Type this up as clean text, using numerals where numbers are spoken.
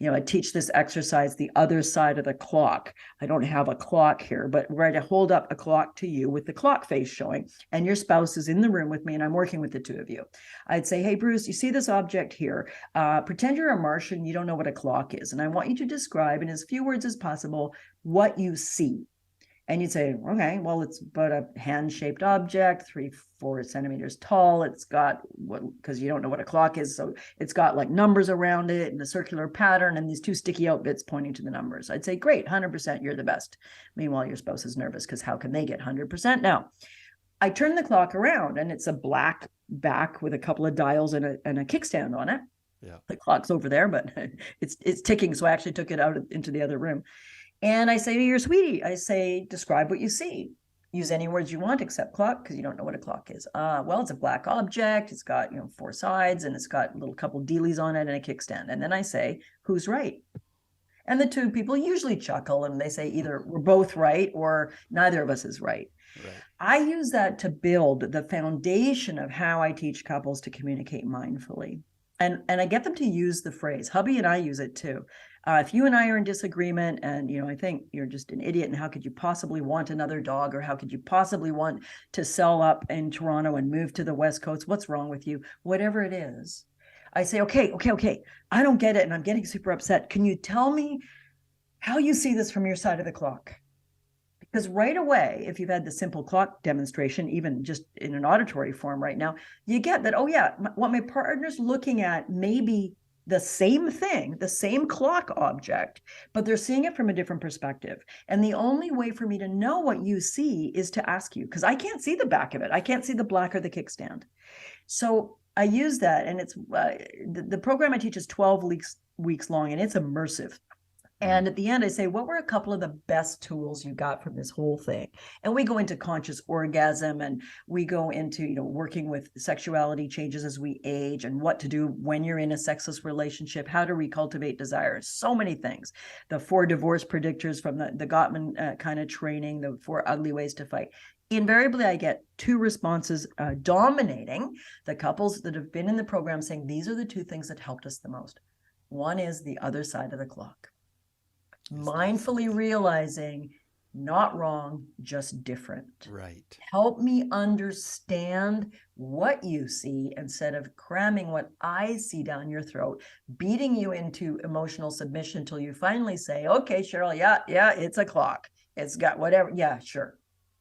I teach this exercise, the other side of the clock. I don't have a clock here, but we're to hold up a clock to you with the clock face showing, and your spouse is in the room with me, and I'm working with the two of you. I'd say, hey, Bruce, you see this object here? Pretend you're a Martian, you don't know what a clock is. And I want you to describe in as few words as possible what you see. And you'd say, okay, well, it's about a hand-shaped object, 3-4 centimeters tall. It's got what, because you don't know what a clock is, so it's got like numbers around it and a circular pattern and these two sticky out bits pointing to the numbers. I'd say, great, 100%, you're the best. Meanwhile, your spouse is nervous because how can they get 100%? Now, I turn the clock around and it's a black back with a couple of dials and a kickstand on it. Yeah. The clock's over there, but it's ticking, so I actually took it out into the other room. And I say to your sweetie, I say, describe what you see. Use any words you want except clock, because you don't know what a clock is. Well, it's a black object. It's got, 4 sides, and it's got a little couple dealies on it and a kickstand. And then I say, who's right? And the two people usually chuckle and they say either we're both right or neither of us is right. Right. I use that to build the foundation of how I teach couples to communicate mindfully. And I get them to use the phrase. Hubby and I use it too. If you and I are in disagreement and, I think you're just an idiot and how could you possibly want another dog, or how could you possibly want to sell up in Toronto and move to the West Coast? What's wrong with you? Whatever it is, I say, okay. I don't get it. And I'm getting super upset. Can you tell me how you see this from your side of the clock? Because right away, if you've had the simple clock demonstration, even just in an auditory form right now, you get that, oh yeah, what my partner's looking at may be the same thing, the same clock object, but they're seeing it from a different perspective. And the only way for me to know what you see is to ask you, because I can't see the back of it. I can't see the black or the kickstand. So I use that, and it's the program I teach is 12 weeks long, and it's immersive. And at the end, I say, what were a couple of the best tools you got from this whole thing? And we go into conscious orgasm, and we go into, working with sexuality changes as we age, and what to do when you're in a sexless relationship, how to recultivate desire, so many things. The 4 divorce predictors from the Gottman kind of training, the 4 ugly ways to fight. Invariably, I get 2 responses dominating the couples that have been in the program saying, these are the 2 things that helped us the most. One is the other side of the clock. Mindfully realizing, not wrong, just different. Right. Help me understand what you see instead of cramming what I see down your throat, beating you into emotional submission till you finally say, okay, Cheryl, yeah, it's a clock. It's got whatever. Yeah, sure.